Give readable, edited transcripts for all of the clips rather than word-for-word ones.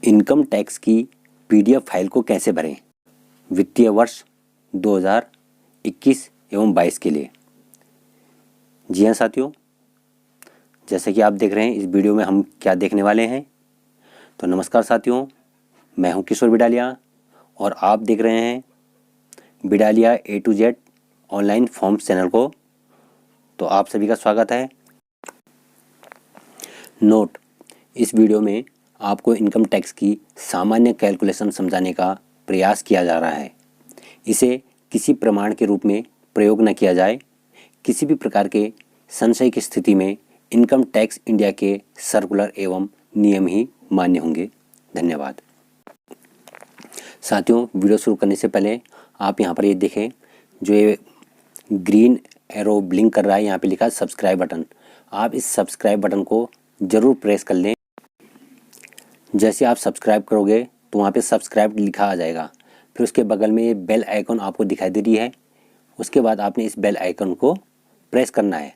Income tax की PDF file को कैसे भरें वित्तीय वर्ष 2021 एवं 22 के लिए। जी हाँ साथियों, जैसे कि आप देख रहे हैं इस वीडियो में हम क्या देखने वाले हैं। तो नमस्कार साथियों, मैं हूं किशोर बिडालिया और आप देख रहे हैं बिडालिया A to Z online forms channel को। तो आप सभी का स्वागत है। नोट: इस वीडियो में आपको इनकम टैक्स की सामान्य कैलकुलेशन समझाने का प्रयास किया जा रहा है। इसे किसी प्रमाण के रूप में प्रयोग न किया जाए। किसी भी प्रकार के संशय की स्थिति में इनकम टैक्स इंडिया के सर्कुलर एवं नियम ही मान्य होंगे। धन्यवाद। साथियों, वीडियो शुरू करने से पहले आप यहाँ पर ये देखें, जो ये ग्रीन एरो ब्लिंक कर रहा है, यहाँ पे लिखा है सब्सक्राइब बटन। आप इस सब्सक्राइब बटन को ज़रूर प्रेस कर लें। जैसे आप सब्सक्राइब करोगे तो वहाँ पे सब्सक्राइब लिखा आ जाएगा। फिर उसके बगल में ये बेल आइकन आपको दिखाई दे रही है। उसके बाद आपने इस बेल आइकन को प्रेस करना है।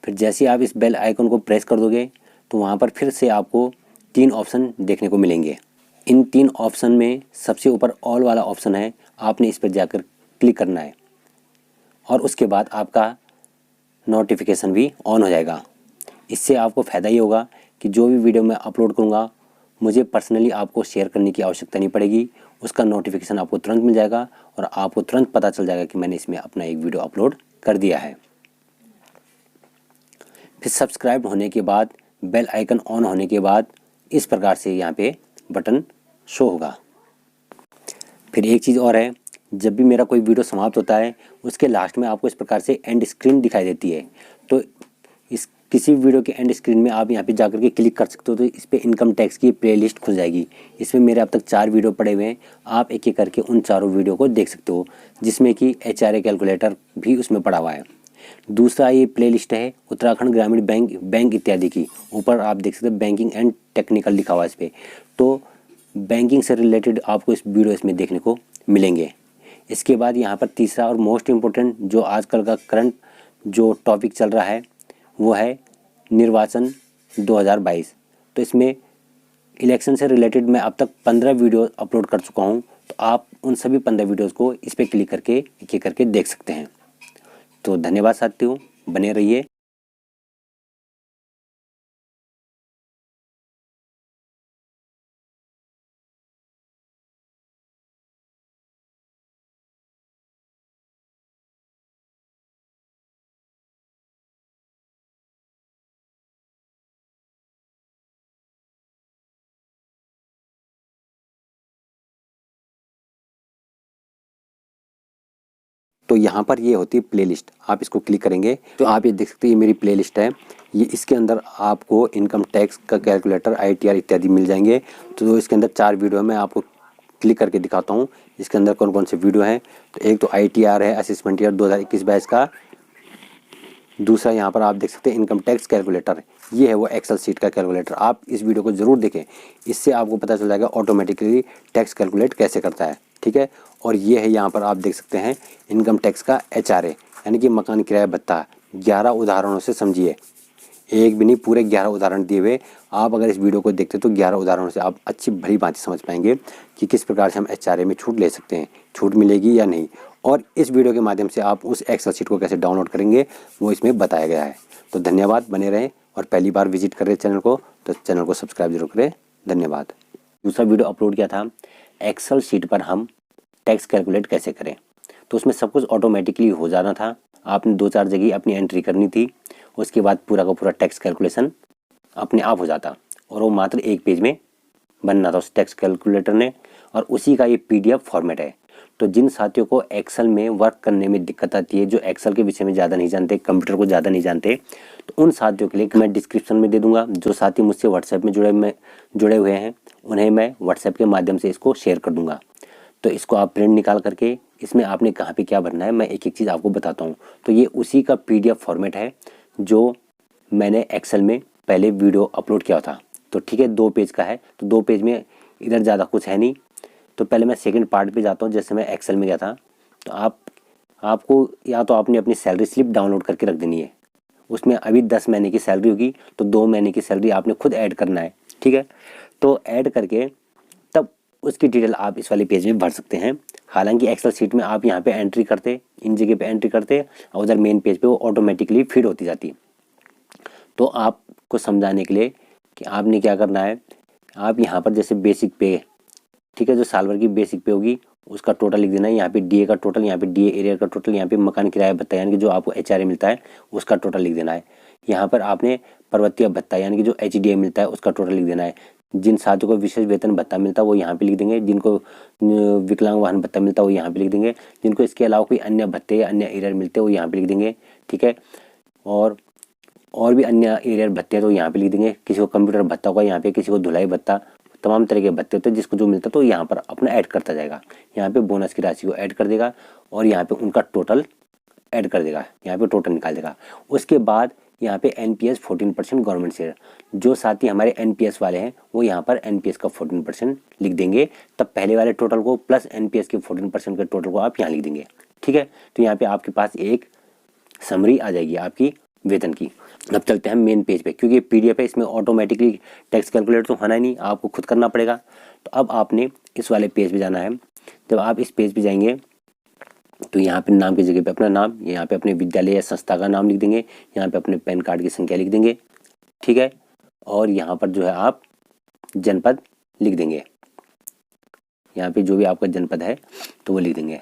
फिर जैसे आप इस बेल आइकन को प्रेस कर दोगे तो वहाँ पर फिर से आपको 3 ऑप्शन देखने को मिलेंगे। इन 3 ऑप्शन में सबसे ऊपर ऑल वाला ऑप्शन है, आपने इस पर जाकर क्लिक करना है और उसके बाद आपका नोटिफिकेशन भी ऑन हो जाएगा। इससे आपको फ़ायदा ये होगा कि जो भी वीडियो मैं अपलोड करूँगा मुझे पर्सनली आपको शेयर करने की आवश्यकता नहीं पड़ेगी। उसका नोटिफिकेशन आपको तुरंत मिल जाएगा और आपको तुरंत पता चल जाएगा कि मैंने इसमें अपना एक वीडियो अपलोड कर दिया है। फिर सब्सक्राइब होने के बाद बेल आइकन ऑन होने के बाद इस प्रकार से यहाँ पे बटन शो होगा। फिर एक चीज़ और है, जब भी मेरा कोई वीडियो समाप्त होता है उसके लास्ट में आपको इस प्रकार से एंड स्क्रीन दिखाई देती है। तो इस किसी वीडियो के एंड स्क्रीन में आप यहाँ पे जाकर के क्लिक कर सकते हो। तो इस पर इनकम टैक्स की प्लेलिस्ट खुल जाएगी। इसमें मेरे अब तक 4 वीडियो पड़े हुए हैं। आप एक एक करके उन चारों वीडियो को देख सकते हो, जिसमें कि HRA कैलकुलेटर भी उसमें पड़ा हुआ है। दूसरा ये प्लेलिस्ट है उत्तराखंड ग्रामीण बैंक इत्यादि की। ऊपर आप देख सकते हो बैंकिंग एंड टेक्निकल लिखा हुआ है इस पर। तो बैंकिंग से रिलेटेड आपको इस वीडियो इसमें देखने को मिलेंगे। इसके बाद यहाँ पर तीसरा और मोस्ट इम्पोर्टेंट जो आजकल का करंट जो टॉपिक चल रहा है वो है निर्वाचन 2022। तो इसमें इलेक्शन से रिलेटेड मैं अब तक 15 वीडियो अपलोड कर चुका हूँ। तो आप उन सभी 15 वीडियोज़ को इस पर क्लिक करके एक एक करके देख सकते हैं। तो धन्यवाद साथियों, बने रहिए। तो यहाँ पर ये होती है प्लेलिस्ट। आप इसको क्लिक करेंगे तो आप ये देख सकते हैं, ये मेरी प्लेलिस्ट है। ये इसके अंदर आपको इनकम टैक्स का कैलकुलेटर, ITR इत्यादि मिल जाएंगे। तो इसके अंदर 4 वीडियो मैं आपको क्लिक करके दिखाता हूँ इसके अंदर कौन कौन से वीडियो हैं। तो एक तो ITR है, असेसमेंट ईयर 2021-22 का। दूसरा यहाँ पर आप देख सकते हैं इनकम टैक्स कैलकुलेटर, ये है वो एक्सेल सीट का कैलकुलेटर। आप इस वीडियो को ज़रूर देखें, इससे आपको पता चल जाएगा ऑटोमेटिकली टैक्स कैलकुलेट कैसे करता है। ठीक है। और ये है यहाँ पर आप देख सकते हैं इनकम टैक्स का HRA यानी कि मकान किराया भत्ता। 11 उदाहरणों से समझिए, एक भी नहीं पूरे 11 उदाहरण दिए हुए। आप अगर इस वीडियो को देखते तो 11 उदाहरणों से आप अच्छी भली बातें समझ पाएंगे कि किस प्रकार से हम HRA में छूट ले सकते हैं, छूट मिलेगी या नहीं। और इस वीडियो के माध्यम से आप उस एक्सेल शीट को कैसे डाउनलोड करेंगे वो इसमें बताया गया है। तो धन्यवाद, बने रहें। और पहली बार विजिट कर रहे चैनल को तो चैनल को सब्सक्राइब जरूर करें। धन्यवाद। दूसरा वीडियो अपलोड किया था एक्सेल शीट पर हम टैक्स कैलकुलेट कैसे करें। तो उसमें सब कुछ ऑटोमेटिकली हो जाना था। आपने 2-4 जगह अपनी एंट्री करनी थी, उसके बाद पूरा का पूरा टैक्स कैलकुलेशन अपने आप हो जाता और वो मात्र 1 पेज में बनना था उस टैक्स कैलकुलेटर ने। और उसी का ये PDF फॉर्मेट है। तो जिन साथियों को एक्सेल में वर्क करने में दिक्कत आती है, जो एक्सेल के विषय में ज़्यादा नहीं जानते, कंप्यूटर को ज़्यादा नहीं जानते, तो उन साथियों के लिए मैं डिस्क्रिप्शन में दे दूंगा। जो साथी मुझसे व्हाट्सएप में जुड़े हुए हैं उन्हें मैं व्हाट्सएप के माध्यम से इसको शेयर कर दूँगा। तो इसको आप प्रिंट निकाल करके इसमें आपने कहाँ पे क्या भरना है मैं एक एक चीज़ आपको बताता हूँ। तो ये उसी का PDF फॉर्मेट है जो मैंने एक्सेल में पहले वीडियो अपलोड किया था। तो ठीक है, 2 पेज का है। तो 2 पेज में इधर ज़्यादा कुछ है नहीं। तो पहले मैं सेकंड पार्ट पे जाता हूँ। जैसे मैं एक्सेल में गया था तो आपको या तो आपने अपनी सैलरी स्लिप डाउनलोड करके रख देनी है। उसमें अभी 10 महीने की सैलरी होगी तो 2 महीने की सैलरी आपने खुद ऐड करना है। ठीक है। तो ऐड करके उसकी डिटेल आप इस वाले पेज में भर सकते हैं। हालांकि एक्सेल शीट में आप यहाँ पे एंट्री करते, इन जगह पे एंट्री करते और उधर मेन पेज पे वो ऑटोमेटिकली फीड होती जाती। तो आपको समझाने के लिए कि आपने क्या करना है, आप यहाँ पर जैसे बेसिक पे, ठीक है, जो साल भर की बेसिक पे होगी उसका टोटल लिख देना है। यहाँ पे डीए का टोटल, यहाँ पे डीए एरियर का टोटल, यहाँ पे मकान किराया भत्ता यानी कि जो आपको एचआरए मिलता है उसका टोटल लिख देना है। यहाँ पर आपने पर्वतीय भत्ता यानी कि जो एचडीए मिलता है उसका टोटल लिख देना है। जिन साथियों को विशेष वेतन भत्ता मिलता है वो यहाँ पे लिख देंगे, जिनको विकलांग वाहन भत्ता मिलता है वो यहाँ पे लिख देंगे, जिनको इसके अलावा कोई अन्य भत्ते या अन्य एरियर मिलते हैं वो यहाँ पे लिख देंगे, ठीक है। और भी अन्य एरियर भत्ते हैं तो यहाँ पे लिख देंगे। किसी को कंप्यूटर भत्ता होगा यहाँ पे, किसी को धुलाई भत्ता, तमाम तरह के भत्ते होते हैं, जिसको जो मिलता है तो यहाँ पर अपना ऐड करता जाएगा। यहाँ पे बोनस की राशि को ऐड कर देगा और यहाँ पे उनका टोटल ऐड कर देगा, यहाँ पे टोटल निकाल देगा। उसके बाद यहाँ पे एनपीएस 14% गवर्नमेंट शेयर, जो साथी हमारे एनपीएस वाले हैं वो यहाँ पर एनपीएस का 14% लिख देंगे। तब पहले वाले टोटल को प्लस एनपीएस के 14% के टोटल को आप यहाँ लिख देंगे, ठीक है। तो यहाँ पे आपके पास एक समरी आ जाएगी आपकी वेतन की। अब चलते हैं मेन पेज पे, क्योंकि पीडीएफ है इसमें ऑटोमेटिकली टैक्स कैलकुलेटर तो होना ही नहीं, आपको खुद करना पड़ेगा। तो अब आपने इस वाले पेज पे जाना है। जब आप इस पेज पे जाएंगे तो यहाँ पे नाम की जगह पे अपना नाम, यहाँ पे अपने विद्यालय या संस्था का नाम लिख देंगे, यहाँ पे अपने पैन कार्ड की संख्या लिख देंगे, ठीक है। और यहाँ पर जो है आप जनपद लिख देंगे, यहाँ पे जो भी आपका जनपद है तो वो लिख देंगे।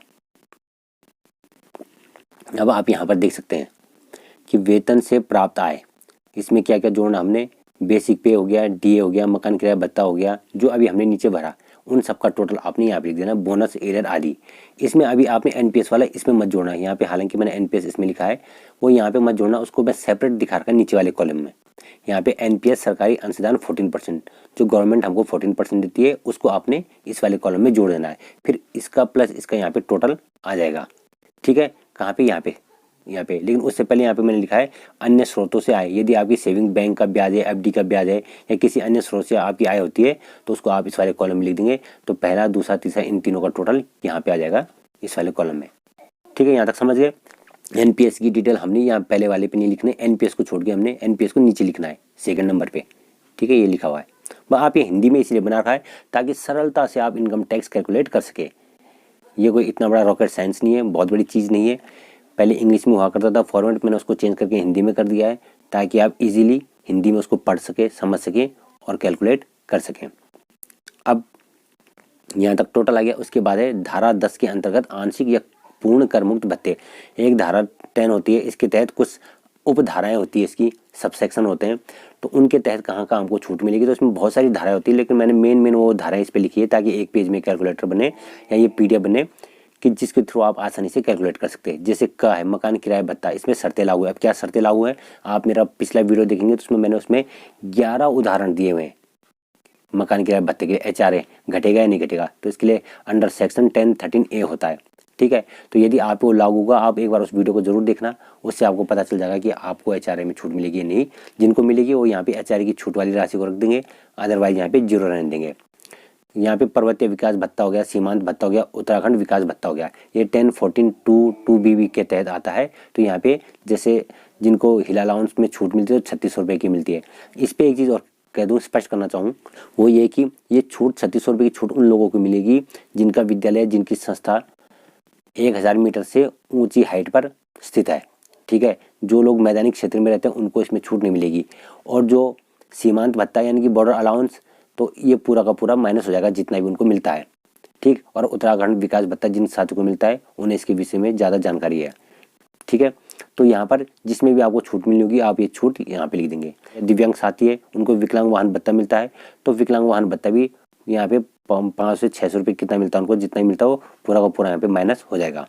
अब आप यहाँ पर देख सकते हैं कि वेतन से प्राप्त आय, इसमें क्या क्या जोड़ना हमने, बेसिक पे हो गया, डीए हो गया, मकान किराया भत्ता हो गया, जो अभी हमने नीचे भरा उन सब का टोटल आपने यहाँ पे लिख देना, बोनस एरियर आदि। इसमें अभी आपने एनपीएस वाला इसमें मत जोड़ना है, यहाँ पे हालांकि मैंने एनपीएस इसमें लिखा है वो यहाँ पे मत जोड़ना, उसको मैं सेपरेट दिखा रखा नीचे वाले कॉलम में। यहाँ पे एनपीएस सरकारी अंशदान 14%, जो गवर्नमेंट हमको 14% देती है उसको आपने इस वाले कॉलम में जोड़ देना है। फिर इसका प्लस इसका यहाँ पे टोटल आ जाएगा, ठीक है। कहाँ पे, यहाँ पे। लेकिन उससे पहले यहाँ पे मैंने लिखा है अन्य स्रोतों से आय। यदि आपकी सेविंग बैंक का ब्याज है, एफडी का ब्याज है या किसी अन्य स्रोत से आपकी आय होती है तो उसको आप इस वाले कॉलम में लिख देंगे। तो पहला, दूसरा, तीसरा, इन तीनों का टोटल यहाँ पे आ जाएगा इस वाले कॉलम में, ठीक है। यहाँ तक समझ गए। एनपीएस की डिटेल हमने यहाँ पहले वाले पे नहीं लिखना है, एनपीएस को छोड़ के हमने एनपीएस को नीचे लिखना है सेकंड नंबर पे, ठीक है। ये लिखा हुआ है, आप ये हिंदी में इसलिए बना रखा है ताकि सरलता से आप इनकम टैक्स कैलकुलेट कर सके। ये कोई इतना बड़ा रॉकेट साइंस नहीं है, बहुत बड़ी चीज़ नहीं है। पहले इंग्लिश में हुआ करता था फॉर्मेट, मैंने उसको चेंज करके हिंदी में कर दिया है ताकि आप इजीली हिंदी में उसको पढ़ सके, समझ सके और कैलकुलेट कर सकें। अब यहाँ तक टोटल आ गया। उसके बाद है धारा 10 के अंतर्गत आंशिक या पूर्ण कर मुक्त भत्ते। एक धारा 10 होती है, इसके तहत कुछ उपधाराएं होती है, इसकी सब सेक्शन होते हैं, तो उनके तहत कहाँ कहाँ हमको छूट मिलेगी। तो इसमें बहुत सारी धाराएं होती है, लेकिन मैंने मेन वो धाराएं इस पर लिखी है ताकि एक पेज में कैलकुलेटर बने या ये पीडीएफ बने कि जिसके थ्रू आप आसानी से कैलकुलेट कर सकते हैं। जैसे क है मकान किराया भत्ता, इसमें शर्तें लागू है। अब क्या शर्तें लागू है, आप मेरा पिछला वीडियो देखेंगे तो उसमें मैंने उसमें 11 उदाहरण दिए हुए हैं मकान किराया भत्ते के लिए। एचआरए घटेगा या नहीं घटेगा, तो इसके लिए अंडर सेक्शन 1013A होता है, ठीक है। तो यदि आप वो लागू होगा, आप एक बार उस वीडियो को जरूर देखना, उससे आपको पता चल जाएगा कि आपको एचआरए में छूट मिलेगी या नहीं। जिनको मिलेगी वो यहाँ पे एचआरए की छूट वाली राशि को रख देंगे, अदरवाइज यहाँ पे जीरो रहने देंगे। यहाँ पे पर्वतीय विकास भत्ता हो गया, सीमांत भत्ता हो गया, उत्तराखंड विकास भत्ता हो गया, ये 1014(2)(2)BB के तहत आता है। तो यहाँ पे जैसे जिनको हिल अलाउंस में छूट मिलती है तो 3600 रुपये की मिलती है। इस पर एक चीज़ और कह दूँ, स्पष्ट करना चाहूँ, वो ये कि ये छूट 3600 रुपये की छूट उन लोगों को मिलेगी जिनका विद्यालय, जिनकी संस्था 1000 मीटर से ऊँची हाइट पर स्थित है, ठीक है। जो लोग मैदानी क्षेत्र में रहते हैं उनको इसमें छूट नहीं मिलेगी। और जो सीमांत भत्ता यानी कि बॉर्डर अलाउंस, तो ये पूरा का पूरा माइनस हो जाएगा जितना भी उनको मिलता है, ठीक। और उत्तराखंड विकास भत्ता जिन साथियों को मिलता है उन्हें इसके विषय में ज़्यादा जानकारी है, ठीक है। तो यहाँ पर जिसमें भी आपको छूट मिली होगी आप ये छूट यहाँ पे लिख देंगे। दिव्यांग साथी है, उनको विकलांग वाहन भत्ता मिलता है, तो विकलांग वाहन भत्ता भी यहाँ पे 500 से 600 रुपये कितना मिलता है उनको, जितना ही मिलता है वो पूरा का पूरा यहाँ पे माइनस हो जाएगा।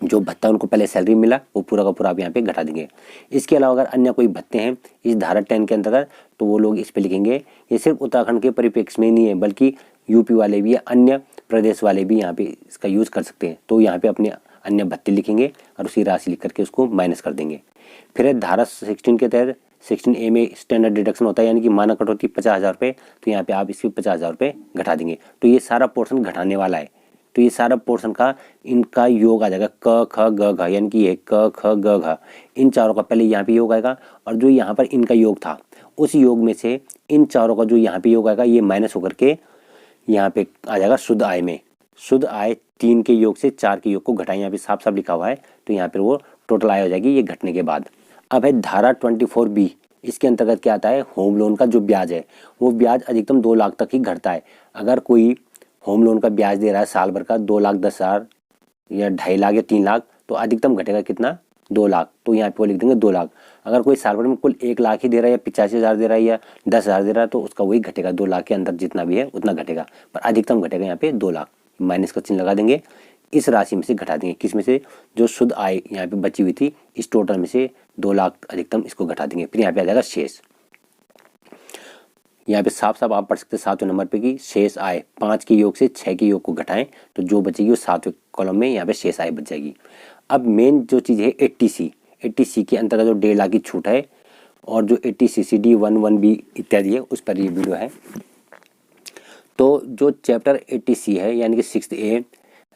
जो भत्ता उनको पहले सैलरी मिला वो पूरा का पूरा आप यहाँ पे घटा देंगे। इसके अलावा अगर अन्य कोई भत्ते हैं इस धारा 10 के अंतर्गत तो वो लोग इस पे लिखेंगे। ये सिर्फ उत्तराखंड के परिप्रेक्ष्य में नहीं है, बल्कि यूपी वाले भी या अन्य प्रदेश वाले भी यहाँ पे इसका यूज़ कर सकते हैं। तो यहाँ पे अपने अन्य भत्ते लिखेंगे और उसी राशि लिख करके उसको माइनस कर देंगे। फिर धारा 16 के तहत 16A में स्टैंडर्ड डिडक्शन होता है, यानी कि मानक कटौती 50,000 रुपये, तो यहाँ पे आप इसके 50,000 रुपये घटा देंगे। तो ये सारा पोर्शन घटाने वाला है, तो ये सारा पोर्शन का इनका योग आ जाएगा क ख ग घ, यानी कि ये क ख ग घ, इन चारों का पहले यहाँ पे योग आएगा और जो यहाँ पर इनका योग था उस योग में से इन चारों का जो यहाँ पे योग आएगा ये माइनस होकर के यहाँ पे आ जाएगा शुद्ध आय में। शुद्ध आय 3 के योग से 4 के योग को घटाएं, यहाँ पे साफ साफ लिखा हुआ है, तो यहाँ पर वो टोटल आय हो जाएगी ये घटने के बाद। अब है धारा 24B, इसके अंतर्गत क्या आता है, होम लोन का जो ब्याज है वो ब्याज अधिकतम 2 लाख तक ही घटता है। अगर कोई होम लोन का ब्याज दे रहा है साल भर का 2,10,000 या 2.5 लाख या 3 लाख, तो अधिकतम घटेगा कितना, 2 लाख, तो यहाँ पे वो लिख देंगे 2 लाख। अगर कोई साल भर में कुल 1 लाख ही दे रहा है या 85,000 दे रहा है या 10,000 दे रहा है, तो उसका वही घटेगा, 2 लाख के अंदर जितना भी है उतना घटेगा, पर अधिकतम घटेगा यहाँ पे 2 लाख। माइनस का चिन्ह लगा देंगे, इस राशि में से घटा देंगे, किस में से, जो शुद्ध आय यहाँ पे बची हुई थी इस टोटल में से 2 लाख अधिकतम इसको घटा देंगे, फिर यहाँ पे आ जाएगा शेष। यहाँ पे साफ साफ आप पढ़ सकते हैं 7वें नंबर पे कि शेष आय 5 के योग से 6 के योग को घटाएं, तो जो बचेगी वो 7वें कॉलम में यहाँ पे शेष आय बच जाएगी। अब मेन जो चीज़ है 80C के अंतर्गत जो 1.5 लाख की छूट है, और जो 80CCD 11B इत्यादि है उस पर ये वीडियो है। तो जो चैप्टर 80C है यानी कि 6A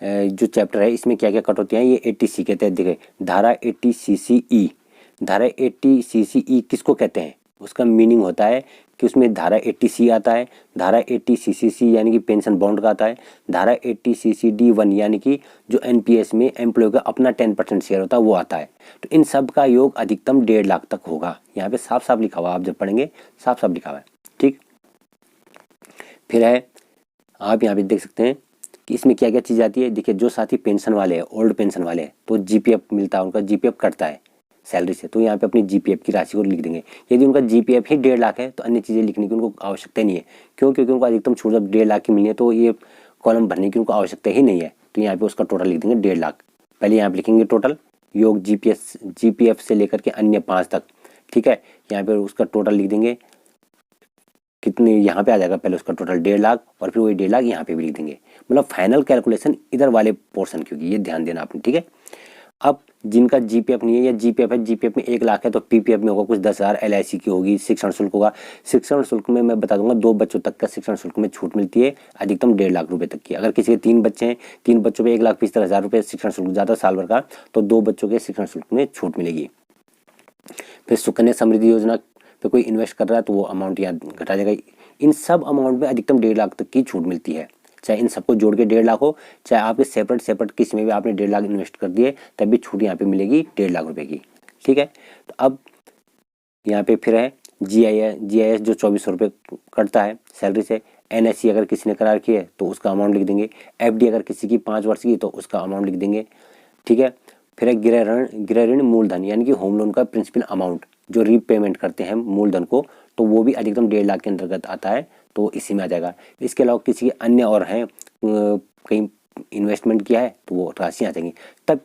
जो चैप्टर है, इसमें क्या क्या कटौतियाँ हैं ये 80C के तहत देखे। धारा 80CCE, धारा 80CCE किसको कहते हैं, उसका मीनिंग होता है कि उसमें धारा 80C आता है, धारा 80CCC यानी कि पेंशन बॉन्ड का आता है, धारा 80CCD 1 यानी कि जो NPS में एम्प्लॉय का अपना 10% शेयर होता है वो आता है। तो इन सब का योग अधिकतम 1.5 लाख तक होगा, यहाँ पे साफ साफ लिखा हुआ, आप जब पढ़ेंगे साफ साफ लिखा हुआ है, ठीक। फिर है, आप यहाँ पे देख सकते हैं कि इसमें क्या क्या चीज़ आती है। देखिए, जो साथी पेंशन वाले हैं, ओल्ड पेंशन वाले हैं, तो GPF मिलता है, उनका GPF कटता है सैलरी से, तो यहाँ पे अपनी GPF की राशि को लिख देंगे। यदि उनका GPF ही 1.5 लाख है तो अन्य चीज़ें लिखने की उनको आवश्यकता नहीं है, क्यों, क्योंकि उनको अधिकतम छूट जब 1.5 लाख की मिलनी है तो ये कॉलम भरने की उनको आवश्यकता ही नहीं है, तो यहाँ पे उसका टोटल लिख देंगे 1.5 लाख। पहले यहाँ पे लिखेंगे टोटल योग GPF से लेकर के अन्य 5 तक, ठीक है। यहाँ पे उसका टोटल लिख देंगे, कितने यहाँ पे आ जाएगा, पहले उसका टोटल 1.5 लाख और फिर वही 1.5 लाख यहाँ पे भी लिख देंगे, मतलब फाइनल कैलकुलेशन इधर वाले पोर्शन की होगी, ये ध्यान देना आपने, ठीक है। अब जिनका GPF नहीं है या GPF है, GPF में 1 लाख है तो PPF में होगा कुछ 10,000, LIC की होगी, शिक्षण शुल्क होगा। शिक्षण शुल्क में मैं बता दूंगा 2 बच्चों तक का शिक्षण शुल्क में छूट मिलती है अधिकतम 1.5 लाख रुपए तक की। अगर किसी के 3 बच्चे हैं, 3 बच्चों पे 1,75,000 रुपये शिक्षण शुल्क जाता है साल भर का, तो 2 बच्चों के शिक्षण शुल्क में छूट मिलेगी। फिर सुकन्या समृद्धि योजना पे कोई इन्वेस्ट कर रहा है तो वो अमाउंट यहाँ घटा जाएगा। इन सब अमाउंट में अधिकतम 1.5 लाख तक की छूट मिलती है, चाहे इन सबको जोड़ के 1.5 लाख हो, चाहे आपके सेपरेट किसी में भी आपने 1.5 लाख इन्वेस्ट कर दिए तब भी छूट यहाँ पे मिलेगी 1.5 लाख रुपए की, ठीक है। तो अब यहाँ पे फिर है GIS जो 2400 रुपये कटता है सैलरी से। NSC अगर किसी ने करार की है तो उसका अमाउंट लिख देंगे। FD अगर किसी की 5 वर्ष की तो उसका अमाउंट लिख देंगे, ठीक है। फिर है गृह ऋण मूलधन यानी कि होम लोन का प्रिंसिपल अमाउंट जो रीपेमेंट करते हैं मूलधन को, तो वो भी अधिकतम 1.5 लाख के अंतर्गत आता है, तो इसी में आ जाएगा। इसके अलावा किसी के अन्य और हैं, कहीं इन्वेस्टमेंट किया है तो वो राशि आ जाएंगी, तब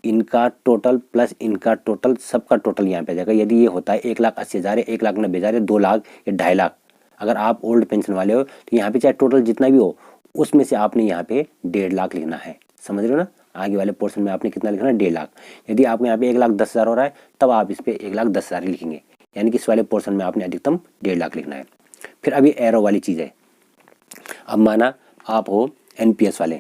इनका टोटल प्लस इनका टोटल सबका टोटल यहाँ पे आ जाएगा। यदि ये होता है 1,80,000 है, 1,90,000 है, 2 लाख या 2.5 लाख, अगर आप ओल्ड पेंशन वाले हो तो यहाँ पे चाहे टोटल जितना भी हो उसमें से आपने यहाँ पे 1.5 लाख लिखना है, समझ रहे हो ना। आगे वाले पोर्शन में आपने कितना लिखना है, 1.5 लाख। यदि आपको यहाँ पे 1,10,000 हो रहा है तब आप इस पे 1,10,000 ही लिखेंगे, यानी कि इस वाले पोर्शन में आपने अधिकतम 1.5 लाख लिखना है। फिर अभी एरो वाली चीज़ है। अब माना आप हो NPS वाले,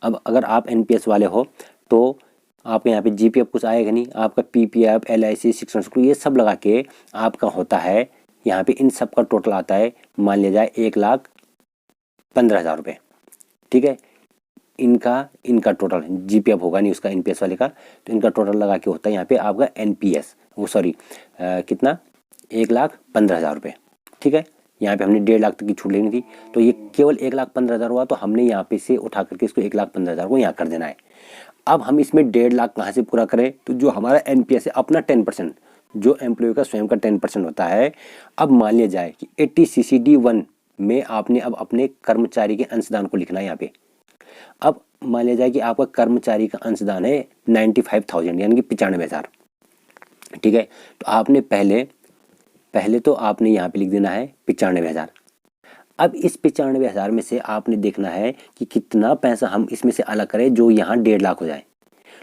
अब अगर आप NPS वाले हो तो आपके यहाँ पे GPF कुछ आएगा नहीं, आपका PPF LIC शिक्षण शुल्क ये सब लगा के आपका होता है यहाँ पे, इन सब का टोटल आता है मान लिया जाए 1,15,000 रुपये, ठीक है। इनका टोटल GPF होगा नहीं उसका NPS वाले का, तो इनका टोटल लगा के होता है यहाँ पे आपका NPS, वो सॉरी कितना, 1,15,000 रुपये, ठीक है। यहाँ पे हमने 1.5 लाख तक की छूट लेनी थी, तो ये केवल 1,15,000 हुआ, तो हमने यहाँ पे से उठा करके इसको 1,15,000 को यहाँ कर देना है। अब हम इसमें 1.5 लाख कहाँ से पूरा करें, तो जो हमारा NPS है अपना 10%, जो एम्प्लॉय का स्वयं का 10% होता है। अब मान लिया जाए कि 80CCD 1 में आपने अब अपने कर्मचारी के अंशदान को लिखना है यहाँ पे। अब मान लिया जाए कि आपका कर्मचारी का अंशदान है 95,000 यानी कि 95,000, ठीक है। तो आपने पहले तो आपने यहाँ पे लिख देना है 95,000। अब इस 95,000 में से आपने देखना है कि कितना पैसा हम इसमें से अलग करें जो यहाँ 1.5 लाख हो जाए।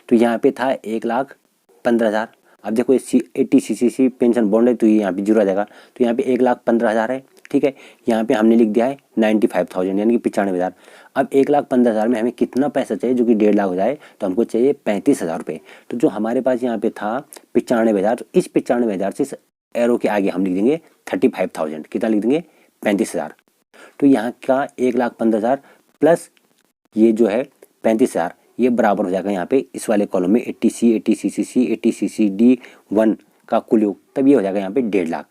तो यहाँ पे था 1,15,000, अब देखो 80CCC पेंशन बॉन्ड है तो ये यहाँ पे 0 आ जाएगा, तो यहाँ पे 1,15,000 है, ठीक है। यहाँ पे हमने लिख दिया है 95,000 यानी कि 95,000। अब 1,15,000 में हमें कितना पैसा चाहिए जो कि 1.5 लाख हो जाए, तो हमको चाहिए 35,000 रुपये। तो जो हमारे पास यहाँ पे था 95,000, तो इस 95,000 से एरो के आगे हम लिख देंगे 35,000, कितना लिख देंगे 35,000। तो यहाँ का 1,15,000 प्लस ये जो है 35,000 ये बराबर हो जाएगा यहाँ पे इस वाले कॉलम में 80C 80CCC 80CCD1 का कुल योग, तब ये हो जाएगा यहाँ पे 1.5 लाख।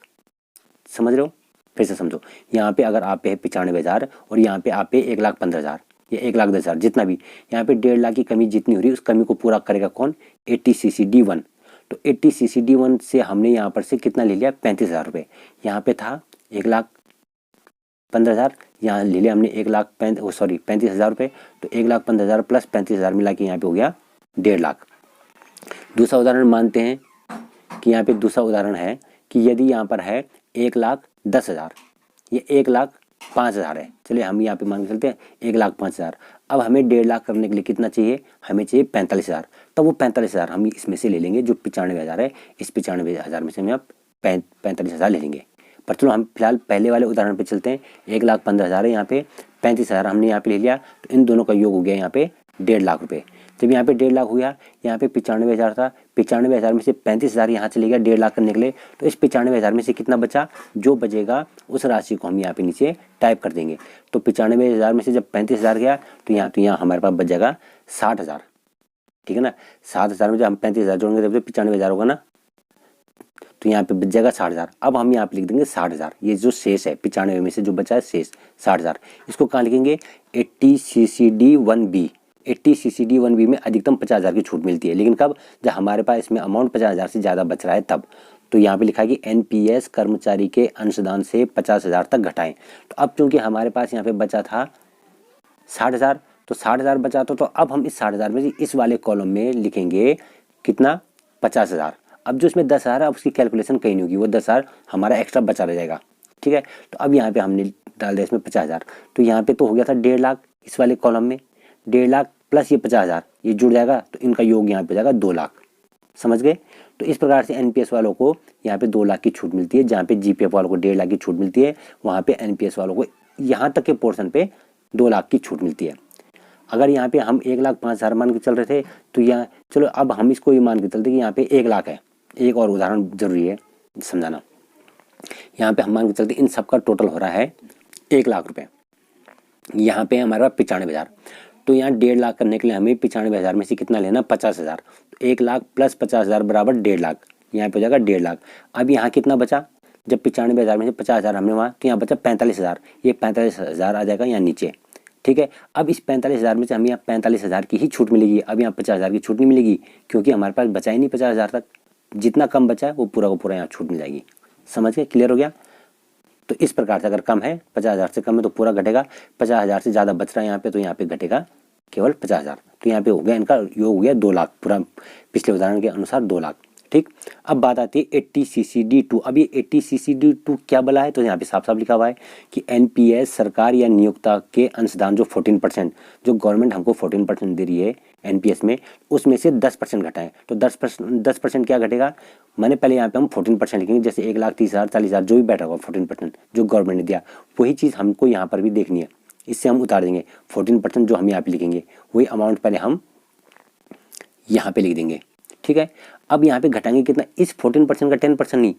समझ रहे हो? फिर से समझो, यहाँ पे अगर आप पे है 95,000 और यहाँ पे आप पे 1,15,000 या 1,10,000 जितना भी, यहाँ पे 1.5 लाख की कमी जितनी हो रही है उस कमी को पूरा करेगा कौन? 80CCD1। तो 80CCD1 से हमने यहाँ पर से कितना ले लिया? 35,000 रुपये। यहाँ पे था 1,15,000, यहाँ ले लिया हमने 35,000 रुपये। तो 1,15,000 प्लस 35,000 मिला के यहाँ पे हो गया 1.5 लाख। दूसरा उदाहरण मानते हैं कि यहाँ पे दूसरा उदाहरण है कि यदि यहाँ पर है 1,10,000, ये 1,05,000 है। चलिए हम यहाँ पे मान के चलते हैं 1,05,000। अब हमें 1.5 लाख करने के लिए कितना चाहिए? हमें चाहिए 45,000। तब वो 45,000 हम इसमें से ले लेंगे, जो 95,000 है, इस 95,000 में से हम 45,000 ले लेंगे। पर चलो हम फिलहाल पहले वाले उदाहरण पे चलते हैं। 1,15,000 है, यहाँ पे 35,000 हमने यहाँ पे ले लिया, तो इन दोनों का योग हो गया यहाँ पे 1.5 लाख रुपये। जब यहाँ पे 1.5 लाख हो गया, यहाँ पे 95,000 था, 95,000 में से 35,000 यहाँ चले गया 1.5 लाख करने के लिए, तो इस 95,000 में से कितना बचा? जो बचेगा उस राशि को हम यहाँ पे नीचे टाइप कर देंगे। तो 95,000 में से जब 35,000 गया तो यहाँ हमारे पास बच जाएगा 60,000। ठीक है ना? 7,000 में जब हम 35,000 जोड़ेंगे तब 95,000 होगा ना, तो यहाँ पे बच जाएगा 60,000। अब हम यहाँ पे लिख देंगे 60,000। ये जो शेष है 95 में से जो बचा है शेष 60,000, इसको कहाँ लिखेंगे? 80CCD1B। 80CCD1B में अधिकतम 50,000 की छूट मिलती है, लेकिन कब? जब हमारे पास इसमें अमाउंट 50,000 से ज़्यादा बच रहा है तब। तो यहाँ पे लिखा है कि NPS कर्मचारी के अंशदान से 50,000 तक घटाएं। तो अब चूंकि हमारे पास यहाँ पे बचा था 60,000, तो 60,000 बचा तो अब हम इस 60,000 में इस वाले कॉलम में लिखेंगे कितना? 50,000। अब जो इसमें 10,000 है उसकी कैलकुलेशन कहीं नहीं होगी, वो 10,000 हमारा एक्स्ट्रा बचा रह जाएगा। ठीक है, तो अब यहाँ पे हमने डाल दिया इसमें 50,000। तो यहाँ पे तो हो गया था 1.5 लाख इस वाले कॉलम में, 1.5 लाख प्लस ये 50,000 ये जुड़ जाएगा, तो इनका योग यहाँ पे जाएगा 2 लाख। समझ गए? तो इस प्रकार से NPS वालों को यहाँ पे 2 लाख की छूट मिलती है, जहाँ पे GPF वालों को 1.5 लाख की छूट मिलती है, वहाँ पे NPS वालों को यहाँ तक के पोर्शन पे 2 लाख की छूट मिलती है। अगर यहाँ पे हम 1,05,000 मान के चल रहे थे, तो यहाँ चलो अब हम इसको ही मान के चलते कि यहाँ पे 1 लाख है। एक और उदाहरण जरूरी है समझाना। यहाँ पे हम मान के चलते इन सब का टोटल हो रहा है 1 लाख रुपए। यहाँ पे हमारे पास 95,000, तो यहाँ 1.5 लाख करने के लिए हमें 95,000 में से कितना लेना? 50,000। तो 1 लाख प्लस 50,000 बराबर 1.5 लाख, यहाँ पे हो जाएगा 1.5 लाख। अब यहाँ कितना बचा? जब 95,000 में से 50,000 हमने वहाँ, तो यहाँ बचा 45,000। ये 45,000 आ जाएगा यहाँ नीचे। ठीक है, अब इस 45,000 में से हमें यहाँ 45,000 की ही छूट मिलेगी। अब यहाँ 50,000 की छूट नहीं मिलेगी, क्योंकि हमारे पास बचा ही नहीं 50,000 तक। जितना कम बचा है वो पूरा का पूरा यहाँ छूट मिल जाएगी। समझ गए? क्लियर हो गया? तो इस प्रकार से अगर कम है 50,000 से कम है तो पूरा घटेगा, 50,000 से ज़्यादा बच रहा है यहाँ पे, तो यहाँ पे घटेगा केवल 50,000। तो यहाँ पे हो गया, इनका योग हो गया 2 लाख, पूरा पिछले उदाहरण के अनुसार 2 लाख। ठीक, अब बात आती है 80CCD2। अब ये 80CCD2 क्या बला है? तो यहाँ पे साफ साफ लिखा हुआ है कि NPS सरकार या नियोक्ता के अंशदान जो 14%, जो गवर्नमेंट हमको 14% दे रही है NPS में, उसमें से 10% घटाएं। तो 10% क्या घटेगा? मैंने पहले यहाँ पे हम 14% लिखेंगे, जैसे 1,30,000 40,000 जो भी बैठा होगा 14% जो गवर्नमेंट ने दिया, वही चीज़ हमको यहाँ पर भी देखनी है। इससे हम उतार देंगे 14% जो हम यहाँ पे लिखेंगे, वही अमाउंट पहले हम यहाँ पे लिख देंगे। ठीक है, अब यहाँ पे घटाएंगे कितना? इस 14% का 10% नहीं,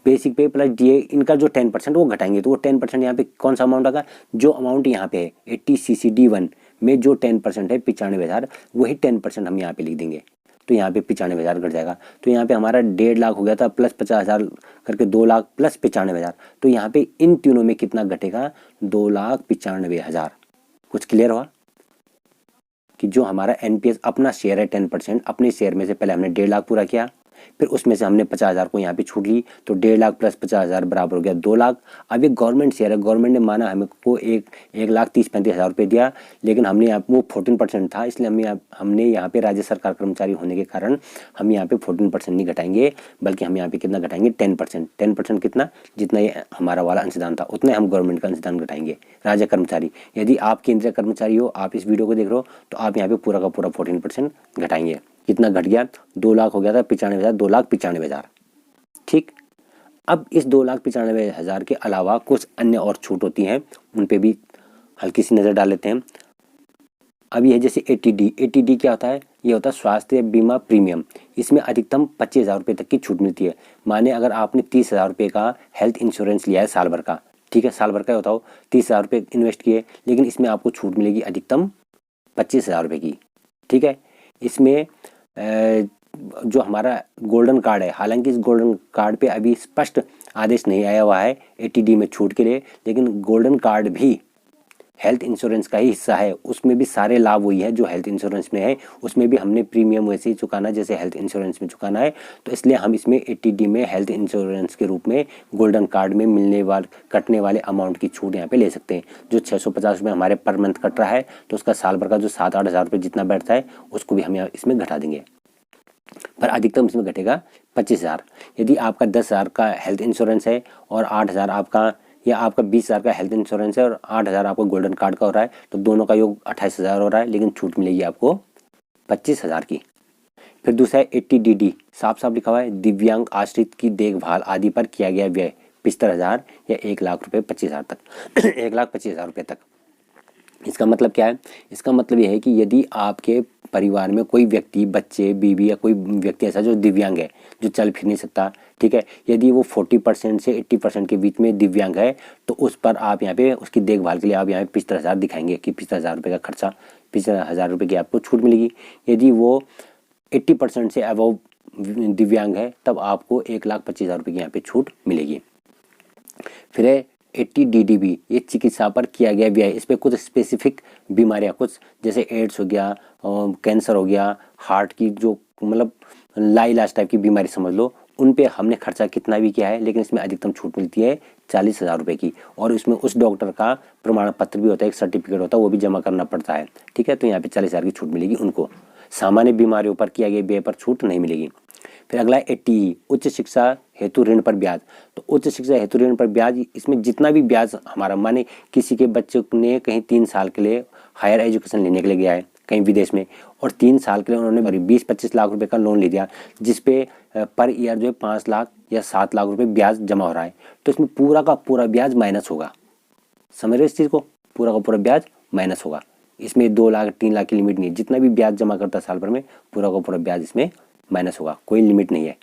बेसिक पे प्लस DA इनका जो 10% वो घटाएंगे। तो वो 10% यहाँ पे कौन सा अमाउंट आएगा? जो अमाउंट यहाँ पे है 80CCD1 में जो 10% है 95,000, वही 10% हम यहाँ पे लिख देंगे। तो यहाँ पे 95,000 घट जाएगा। तो यहाँ पे हमारा 1.5 लाख हो गया था, प्लस 50,000 करके 2 लाख प्लस 95,000। तो यहाँ पे इन तीनों में कितना घटेगा? 2,95,000। कुछ क्लियर हुआ? कि जो हमारा NPS अपना शेयर है 10%, अपने शेयर में से पहले हमने 1.5 लाख पूरा किया, फिर उसमें से हमने 50,000 को यहाँ पे छूट ली, तो 1.5 लाख प्लस 50,000 बराबर हो गया 2 लाख। अब ये गवर्नमेंट शेयर है, गवर्नमेंट ने माना हमको 1,30,35,000 रुपये दिया, लेकिन हमने यहाँ वो 14% था, इसलिए हमने यहाँ पे राज्य सरकार कर्मचारी होने के कारण हम यहाँ पे 14% नहीं घटाएंगे, बल्कि हम यहाँ पे कितना घटाएंगे? 10%। 10% कितना? जितना ये हमारा वाला अंशदान था उतना हम गवर्नमेंट का अंशदान घटाएंगे, राज्य कर्मचारी। यदि आप केंद्रीय कर्मचारी हो, आप इस वीडियो को देख रहे हो, तो आप यहाँ पे पूरा का पूरा 14% घटाएंगे। कितना घट गया? 2 लाख हो गया था 95,000, 2,95,000। ठीक, अब इस 2,95,000 के अलावा कुछ अन्य और छूट होती हैं, उन पे भी हल्की सी नज़र डाल लेते हैं। अब ये जैसे ATD क्या होता है? ये होता है स्वास्थ्य बीमा प्रीमियम। इसमें अधिकतम 25,000 रुपये तक की छूट मिलती है। माने अगर आपने 30,000 रुपये का हेल्थ इंश्योरेंस लिया है साल भर का, ठीक है, साल भर का होता हो, 30,000 रुपये इन्वेस्ट किए, लेकिन इसमें आपको छूट मिलेगी अधिकतम 25,000 रुपये की। ठीक है, इसमें जो हमारा गोल्डन कार्ड है, हालांकि इस गोल्डन कार्ड पे अभी स्पष्ट आदेश नहीं आया हुआ है 80D में छूट के लिए, लेकिन गोल्डन कार्ड भी हेल्थ इंश्योरेंस का ही हिस्सा है। उसमें भी सारे लाभ वही है जो हेल्थ इंश्योरेंस में है, उसमें भी हमने प्रीमियम वैसे ही चुकाना जैसे हेल्थ इंश्योरेंस में चुकाना है। तो इसलिए हम इसमें 80D में हेल्थ इंश्योरेंस के रूप में गोल्डन कार्ड में मिलने वाले कटने वाले अमाउंट की छूट यहाँ पे ले सकते हैं। जो 650 रुपये हमारे पर मंथ कट रहा है, तो उसका साल भर का जो 7-8 हज़ार रुपये जितना बैठता है उसको भी हम यहाँ इसमें घटा देंगे, पर अधिकतम इसमें घटेगा 25,000। यदि आपका 10,000 का हेल्थ इंश्योरेंस है और 8,000 आपका, या आपका 20,000 का हेल्थ इंश्योरेंस है और 8,000 आपका गोल्डन कार्ड का हो रहा है, तो दोनों का योग 28,000 हो रहा है, लेकिन छूट मिलेगी आपको 25,000 की। फिर दूसरा है 80DD, साफ साफ लिखा हुआ है दिव्यांग आश्रित की देखभाल आदि पर किया गया व्यय 75,000 या 1,00,000 रुपये 25,000 तक 1,25,000 रुपये तक। इसका मतलब क्या है? इसका मतलब यह है कि यदि आपके परिवार में कोई व्यक्ति, बच्चे, बीवी या कोई व्यक्ति ऐसा जो दिव्यांग है, जो चल फिर नहीं सकता, ठीक है, यदि वो 40% से 80% के बीच में दिव्यांग है, तो उस पर आप यहाँ पे उसकी देखभाल के लिए आप यहाँ पे 75,000 दिखाएंगे कि 75,000 रुपये का खर्चा, 75,000 रुपये की आपको छूट मिलेगी। यदि वो 80% से अबव दिव्यांग है, तब आपको 1,25,000 रुपये की यहाँ पे छूट मिलेगी। फिर है 80DD भी, ये चिकित्सा पर किया गया व्यय, इस पर कुछ स्पेसिफिक बीमारियां, कुछ जैसे एड्स हो गया, कैंसर हो गया, हार्ट की जो मतलब लाइलाज टाइप की बीमारी समझ लो, उन पे हमने खर्चा कितना भी किया है, लेकिन इसमें अधिकतम छूट मिलती है 40,000 रुपये की। और इसमें उस डॉक्टर का प्रमाण पत्र भी होता है, एक सर्टिफिकेट होता है, वो भी जमा करना पड़ता है। ठीक है, तो यहाँ पे 40,000 की छूट मिलेगी उनको। सामान्य बीमारियों पर किया गया व्यय पर छूट नहीं मिलेगी। फिर अगला है 80E, उच्च शिक्षा हेतु ऋण पर ब्याज। तो उच्च शिक्षा हेतु ऋण पर ब्याज, इसमें जितना भी ब्याज हमारा, माने किसी के बच्चे ने कहीं 3 साल के लिए हायर एजुकेशन लेने के लिए गया है कहीं विदेश में, और 3 साल के लिए उन्होंने 20-25 लाख रुपए का लोन ले लिया, जिसपे पर ईयर जो है 5 लाख या 7 लाख रुपए ब्याज जमा हो रहा है, तो इसमें पूरा का पूरा ब्याज माइनस होगा। समझ रहे इस चीज़ को? पूरा का पूरा ब्याज माइनस होगा। इसमें 2 लाख 3 लाख की लिमिट नहीं है, जितना भी ब्याज जमा करता है साल भर में, पूरा का पूरा ब्याज इसमें माइनस होगा, कोई लिमिट नहीं है।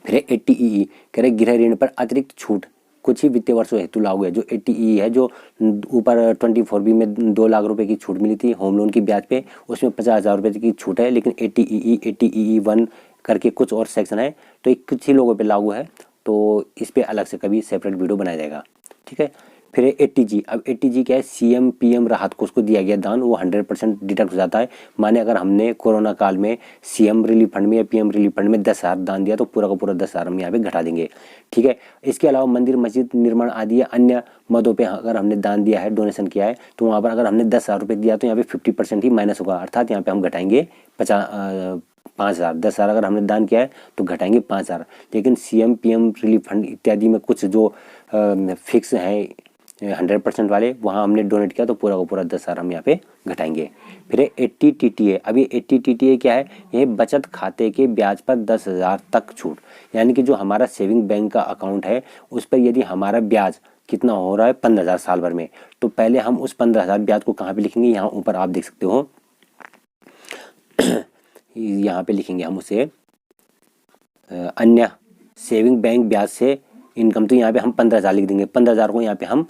फिर 80EE, कह रहे गृह ऋण पर अतिरिक्त छूट कुछ ही वित्तीय वर्षों हेतु लागू है। जो 80EE है, जो ऊपर 24B में 2 लाख रुपए की छूट मिली थी होम लोन की ब्याज पे, उसमें 50,000 रुपये की छूट है, लेकिन 80EE 1 करके कुछ और सेक्शन है, तो ये कुछ ही लोगों पे लागू है, तो इस पर अलग से कभी सेपरेट वीडियो बनाया जाएगा। ठीक है, फिर 80G, अब 80G क्या है? CM PM राहत कोष को दिया गया दान, वो 100% डिडक्ट हो जाता है। माने अगर हमने कोरोना काल में CM रिलीफ फंड में या PM रिलीफ फंड में 10,000 दान दिया, तो पूरा का पूरा 10,000 हम यहाँ पे घटा देंगे। ठीक है, इसके अलावा मंदिर मस्जिद निर्माण आदि या अन्य मदों पे अगर हमने दान दिया है, डोनेशन किया है, तो वहाँ पर अगर हमने 10,000 रुपये दिया, तो यहाँ पे 50% ही माइनस होगा, अर्थात यहाँ पे हम घटाएंगे 5,000। 10,000 अगर हमने दान किया है तो घटाएंगे 5,000। लेकिन CM PM रिलीफ फंड इत्यादि में कुछ जो फिक्स हैं 100% वाले, वहाँ हमने डोनेट किया, तो पूरा का पूरा 10,000 हम यहाँ पे घटाएंगे। फिर 80 TTA, अब ये 80 TTA क्या है? ये बचत खाते के ब्याज पर 10,000 तक छूट, यानी कि जो हमारा सेविंग बैंक का अकाउंट है, उस पर यदि हमारा ब्याज कितना हो रहा है 15,000 साल भर में, तो पहले हम उस 15,000 ब्याज को कहाँ पे लिखेंगे? यहाँ ऊपर आप देख सकते हो यहाँ पे लिखेंगे हम उसे अन्य सेविंग बैंक ब्याज से इनकम, तो यहाँ पे हम 15,000 लिख देंगे। 15,000 को यहाँ पे हम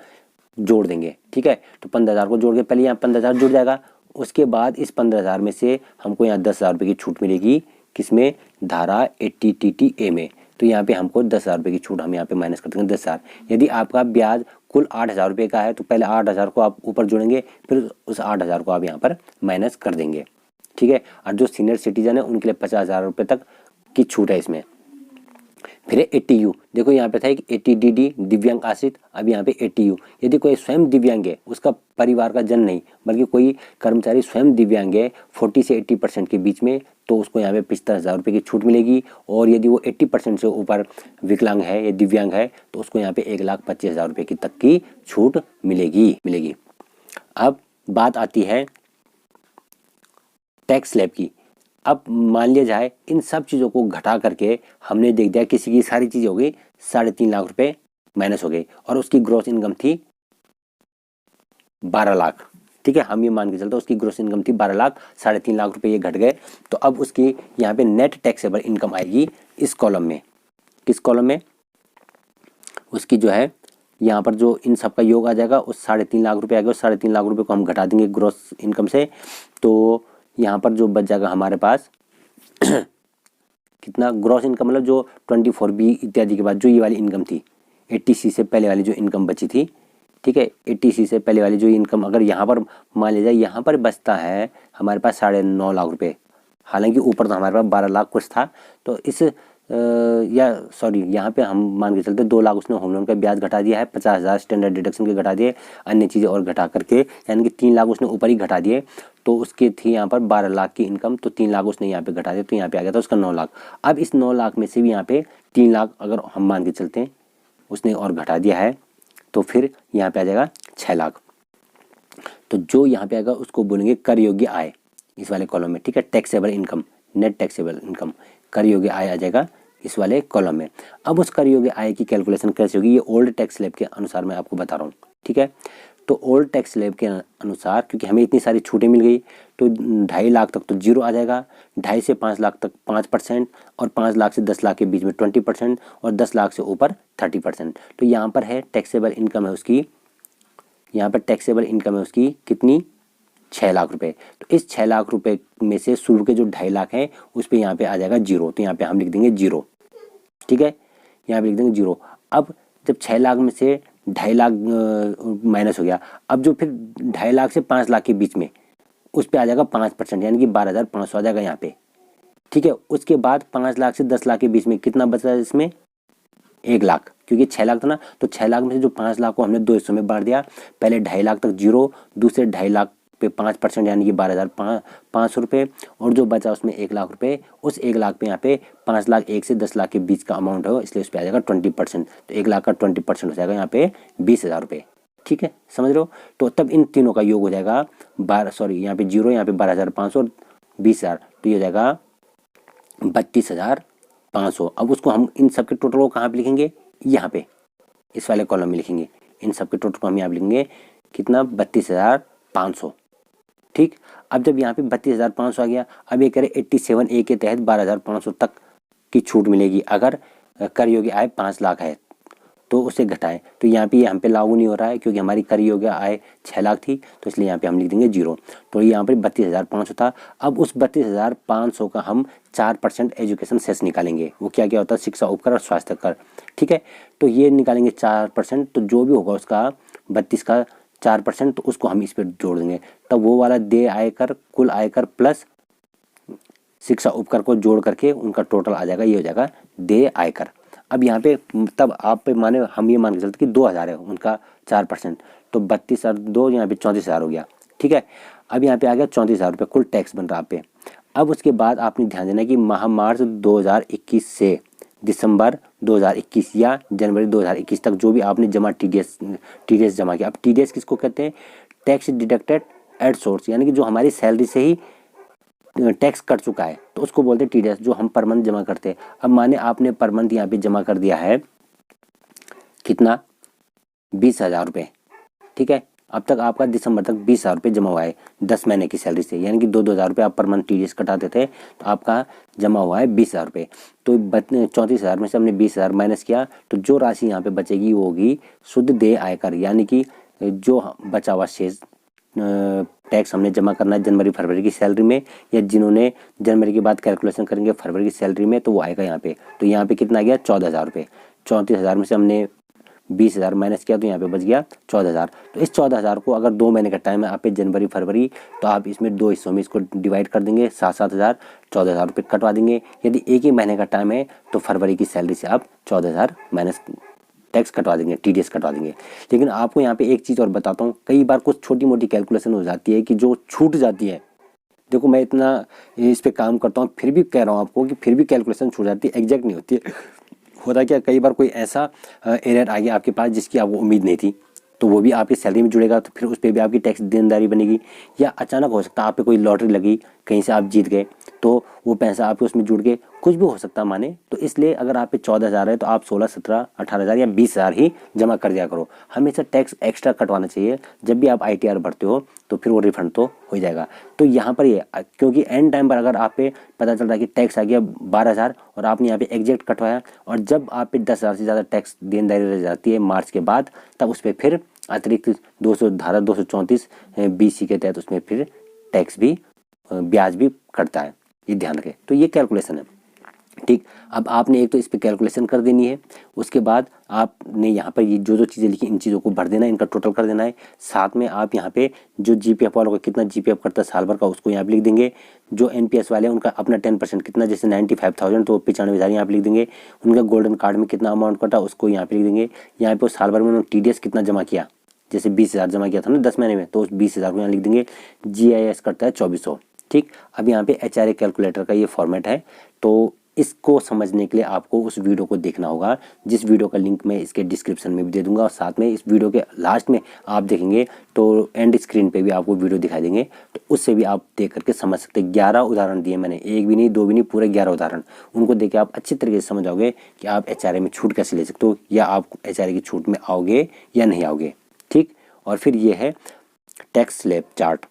जोड़ देंगे। ठीक है, तो 15,000 को जोड़ के पहले यहाँ 15,000 जुड़ जाएगा, उसके बाद इस 15,000 में से हमको यहाँ 10,000 रुपये की छूट मिलेगी। किसमें? धारा 80 TTA में। तो यहाँ पे हमको 10,000 रुपये की छूट हम यहाँ पे माइनस कर देंगे 10,000। यदि आपका ब्याज कुल 8,000 रुपये का है, तो पहले 8,000 को आप ऊपर जोड़ेंगे, फिर उस 8,000 को आप यहाँ पर माइनस कर देंगे। ठीक है, और जो सीनियर सिटीजन है उनके लिए 50,000 रुपये तक की छूट है इसमें। फिर 80U, देखो यहाँ पे था एक 80DD दिव्यांग आश्रित, अब यहाँ पे 80U, यदि कोई स्वयं दिव्यांग है, उसका परिवार का जन नहीं बल्कि कोई कर्मचारी स्वयं दिव्यांग है 40 से 80% के बीच में, तो उसको यहाँ पे 75,000 रुपये की छूट मिलेगी। और यदि वो 80% से ऊपर विकलांग है या दिव्यांग है, तो उसको यहाँ पे 1,25,000 रुपये की तक की छूट मिलेगी। अब बात आती है टैक्स स्लैब की। अब मान लिया जाए इन सब चीज़ों को घटा करके हमने देख दिया किसी की सारी चीज़ हो गई 3.5 लाख रुपए माइनस हो गए, और उसकी ग्रॉस इनकम थी 12 लाख। ठीक है, हम ये मान के चलते उसकी ग्रॉस इनकम थी 12 लाख, 3.5 लाख रुपए ये घट गए। तो अब उसकी यहाँ पे नेट टैक्सेबल इनकम आएगी इस कॉलम में। किस कॉलम में? उसकी जो है यहाँ पर जो इन सब का योग आ जाएगा उस 3.5 लाख रुपये आ गया। उस 3.5 लाख रुपये को हम घटा देंगे ग्रॉस इनकम से, तो यहाँ पर जो बच जाएगा हमारे पास कितना ग्रॉस इनकम, मतलब जो 24B इत्यादि के बाद जो ये वाली इनकम थी 80C से पहले वाली जो इनकम बची थी, ठीक है, 80C से पहले वाली जो इनकम, अगर यहाँ पर मान लिया जाए यहाँ पर बचता है हमारे पास 9.5 लाख रुपये, हालांकि ऊपर तो हमारे पास 12 लाख कुछ था, तो इस या सॉरी यहाँ पे हम मान के चलते 2 लाख उसने होम लोन का ब्याज घटा दिया है, 50,000 स्टैंडर्ड डिडक्शन के घटा दिए, अन्य चीज़ें और घटा करके, यानी कि 3 लाख उसने ऊपर ही घटा दिए। तो उसकी थी यहाँ पर 12 लाख की इनकम, तो 3 लाख उसने यहाँ पे घटा दिया, तो यहाँ पे आ गया था उसका 9 लाख। अब इस 9 लाख में से भी यहाँ पे 3 लाख अगर हम मान के चलते हैं उसने और घटा दिया है, तो फिर यहाँ पे आ जाएगा 6 लाख। तो जो यहाँ पे आएगा उसको बोलेंगे कर योग्य आय, इस वाले कॉलम में, ठीक है, taxable income, net taxable income, कर योग्य आय आ जाएगा इस वाले कॉलम में। अब उस कर योग्य आय की कैलकुलेशन कैसे होगी, ये ओल्ड टैक्स स्लैब के अनुसार मैं आपको बता रहा हूँ, ठीक है। तो ओल्ड टैक्स स्लैब के अनुसार, क्योंकि हमें इतनी सारी छूटें मिल गई, तो 2.5 लाख तक तो 0 आ जाएगा, 2.5 से 5 लाख तक 5%, और 5 लाख से 10 लाख के बीच में 20%, और 10 लाख से ऊपर 30%। तो यहाँ पर है टैक्सेबल इनकम है उसकी, यहाँ पर टैक्सेबल इनकम है उसकी कितनी, 6 लाख रुपए। तो इस 6 लाख रुपए में से शुरू के जो 2.5 लाख है उस पर यहाँ पे आ जाएगा 0, तो यहाँ पे हम लिख देंगे 0, ठीक है, यहाँ पे लिख देंगे 0। अब जब 6 लाख में से 2.5 लाख माइनस हो गया, अब जो फिर 2.5 लाख से 5 लाख के बीच में उस पर आ जाएगा 5%, यानी कि 12,500 आ जाएगा यहाँ पे, ठीक है। उसके बाद 5 लाख से 10 लाख के बीच में कितना बचा है इसमें, 1 लाख, क्योंकि 6 लाख था ना, तो 6 लाख में से जो 5 लाख को हमने 2 हिस्सों में बांट दिया, पहले 2.5 लाख तक 0, दूसरे 2.5 लाख पे 5% यानी कि 12,500 रुपये, और जो बचा उसमें 1 लाख रुपये, उस 1 लाख पे यहाँ पे 5 लाख 1 से 10 लाख के बीच का अमाउंट है, इसलिए उस पर आ जाएगा 20%, तो 1 लाख का 20% हो जाएगा यहाँ पे 20,000 रुपये, ठीक है, समझ रहे हो। तो तब इन तीनों का योग हो जाएगा यहाँ पे 0, यहाँ पे 12,500 और 20,000, तो ये हो जाएगा 32,500। अब उसको हम इन सब के टोटल को कहाँ पे लिखेंगे, यहाँ पे इस वाले कॉलम में लिखेंगे, इन सब के टोटल को हम यहाँ पे लिखेंगे कितना, 32,500, ठीक। अब जब यहाँ पे 32,500 आ गया, अब ये करें 87A के तहत 12,500 तक की छूट मिलेगी अगर कर योग्य आय 5 लाख है, तो उसे घटाएं, तो यहाँ पे हम पे लागू नहीं हो रहा है क्योंकि हमारी कर योग्य आय 6 लाख थी, तो इसलिए यहाँ पे हम लिख देंगे 0। तो यहाँ पर 32,500 था। अब उस 32,500 का हम 4% एजुकेशन सेस निकालेंगे, वो क्या क्या होता है, शिक्षा उपकर और स्वास्थ्य कर, ठीक है। तो ये निकालेंगे 4%, तो जो भी होगा उसका 32 का 4%, तो उसको हम इस पर जोड़ देंगे, तब वो वाला देय आयकर, कुल आयकर प्लस शिक्षा उपकर को जोड़ करके उनका टोटल आ जाएगा, ये हो जाएगा देय आयकर। अब यहाँ पे तब आप पे माने हम ये मान के चलते कि 2,000 है उनका 4%, तो 32 और 2 यहाँ पे 34,000 हो गया, ठीक है। अब यहाँ पे आ गया 34,000 रुपये कुल टैक्स बन रहा आप पे। अब उसके बाद आपने ध्यान देना कि माह मार्च 2021 से दिसंबर 2021 या जनवरी 2021 तक जो भी आपने जमा TDS जमा किया। अब TDS किसको कहते हैं, टैक्स डिडक्टेड एट सोर्स, यानी कि जो हमारी सैलरी से ही टैक्स कट चुका है, तो उसको बोलते हैं TDS, जो हम पर मंथ जमा करते हैं। अब माने आपने पर मंथ यहाँ पे जमा कर दिया है कितना, 20,000 रुपये, ठीक है। अब तक आपका दिसंबर तक 20,000 रुपये जमा हुआ है 10 महीने की सैलरी से, यानी कि 2,000 रुपये आप पर मंथ TDS कटाते थे, तो आपका जमा हुआ है 20,000 रुपये। तो 34,000 में से हमने 20,000 माइनस किया, तो जो राशि यहाँ पे बचेगी वो होगी शुद्ध देय आयकर, यानी कि जो बचा हुआ शेष टैक्स हमने जमा करना है जनवरी फरवरी की सैलरी में, या जिन्होंने जनवरी के बाद कैलकुलेशन करेंगे फरवरी की सैलरी में, तो वो आएगा यहाँ पे। तो यहाँ पे कितना आ गया, 14,000 रुपये। 34,000 में से हमने 20,000 माइनस किया, तो यहाँ पे बच गया 14,000। तो इस 14,000 को अगर 2 महीने का टाइम है आप पे जनवरी फरवरी, तो आप इसमें 2 हिस्सों में इसको डिवाइड कर देंगे, 7,000 14,000 रुपये कटवा देंगे। यदि एक ही महीने का टाइम है तो फरवरी की सैलरी से आप 14,000 माइनस टैक्स कटवा देंगे, TDS कटवा देंगे। लेकिन आपको यहाँ पे एक चीज़ और बताता हूँ, कई बार कुछ छोटी मोटी कैलकुलेशन हो जाती है कि जो छूट जाती है। देखो मैं इतना इस पे काम करता हूँ, फिर भी कह रहा हूँ आपको कि फिर भी कैलकुलेशन छूट जाती है, एग्जैक्ट नहीं होती है। होता क्या, कई बार कोई ऐसा एरर आ गया आपके पास जिसकी आपको उम्मीद नहीं थी, तो वो भी आपकी सैलरी में जुड़ेगा, तो फिर उस पर भी आपकी टैक्स देनदारी बनेगी। या अचानक हो सकता है आप पे कोई लॉटरी लगी, कहीं से आप जीत गए, तो वो पैसा आपके उसमें जुड़ के कुछ भी हो सकता है माने। तो इसलिए अगर आप पे 14,000 है तो आप 16, 17, 18,000 या 20,000 ही जमा कर दिया करो। हमेशा टैक्स एक्स्ट्रा कटवाना चाहिए। जब भी आप ITR भरते हो तो तो फिर वो रिफंड तो हो जाएगा। तो यहाँ पर ये क्योंकि एंड टाइम पर अगर आप पे पता चल रहा है कि टैक्स आ गया 12,000 और आपने यहाँ पे एग्जैक्ट कटवाया और जब आप पे 10,000 से ज़्यादा टैक्स देनदारी रह जाती है मार्च के बाद, तब उस पर फिर अतिरिक्त 200 धारा 234 BC के तहत उसमें फिर टैक्स भी ब्याज भी कटता है, ये ध्यान रखें। तो ये कैलकुलेशन है, ठीक। अब आपने एक तो इस पे कैलकुलेशन कर देनी है, उसके बाद आपने यहाँ पर ये जो चीज़ें लिखी इन चीज़ों को भर देना है, इनका टोटल कर देना है। साथ में आप यहाँ पे जो GPF वालों का कितना GPF करता है साल भर का उसको यहाँ पे लिख देंगे। जो NPS वाले हैं उनका अपना 10% कितना, जैसे 95,000 तो 95,000 यहाँ पे लिख देंगे। उनका गोल्डन कार्ड में कितना अमाउंट कटा उसको यहाँ पे लिख देंगे। यहाँ पे साल भर में उन्होंने TDS कितना जमा किया, जैसे 20,000 जमा किया था ना 10 महीने में, तो उस 20,000 को यहाँ लिख देंगे। GIS करता है 2400, ठीक। अब यहाँ पे HRA कैलकुलेटर का ये फॉर्मेट है। तो इसको समझने के लिए आपको उस वीडियो को देखना होगा, जिस वीडियो का लिंक मैं इसके डिस्क्रिप्शन में भी दे दूंगा और साथ में इस वीडियो के लास्ट में आप देखेंगे तो एंड स्क्रीन पे भी आपको वीडियो दिखाई देंगे, तो उससे भी आप देख करके समझ सकते हैं। 11 उदाहरण दिए मैंने, एक भी नहीं दो भी नहीं, पूरे 11 उदाहरण। उनको देख के आप अच्छी तरीके से समझ आओगे कि आप HRA में छूट कैसे ले सकते हो या आप HRA की छूट में आओगे या नहीं आओगे, ठीक। और फिर ये है टैक्स स्लैब चार्ट,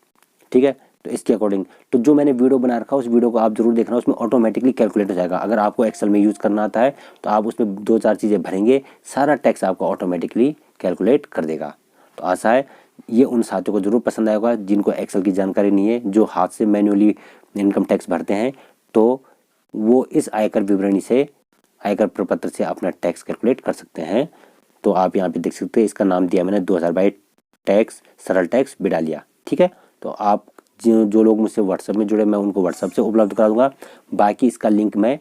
ठीक है। तो इसके अकॉर्डिंग तो जो मैंने वीडियो बना रखा है उस वीडियो को आप जरूर देखना, उसमें ऑटोमेटिकली कैलकुलेट हो जाएगा। अगर आपको एक्सेल में यूज़ करना आता है तो आप उसमें 2-4 चीज़ें भरेंगे, सारा टैक्स आपको ऑटोमेटिकली कैलकुलेट कर देगा। तो आशा है ये उन साथियों को जरूर पसंद आएगा जिनको एक्सेल की जानकारी नहीं है, जो हाथ से मैन्युअली इनकम टैक्स भरते हैं, तो वो इस आयकर विवरणी से, आयकर प्रपत्र से अपना टैक्स कैलकुलेट कर सकते हैं। तो आप यहाँ पे देख सकते हैं, इसका नाम दिया मैंने 2022 टैक्स सरल टैक्स बिडालिया, ठीक है। तो आप जो लोग मुझसे व्हाट्सएप में जुड़े, मैं उनको व्हाट्सएप से उपलब्ध करा दूंगा। बाकी इसका लिंक मैं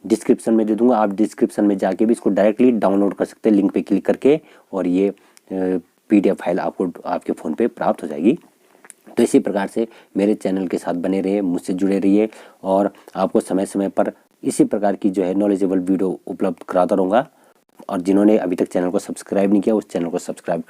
डिस्क्रिप्शन में दे दूंगा, आप डिस्क्रिप्शन में जाके भी इसको डायरेक्टली डाउनलोड कर सकते हैं लिंक पे क्लिक करके, और ये PDF फाइल आपको आपके फ़ोन पे प्राप्त हो जाएगी। तो इसी प्रकार से मेरे चैनल के साथ बने रहिए, मुझसे जुड़े रहिए और आपको समय समय पर इसी प्रकार की जो है नॉलेजेबल वीडियो उपलब्ध कराता रहूँगा। और जिन्होंने अभी तक चैनल को सब्सक्राइब नहीं किया उस चैनल को सब्सक्राइब कर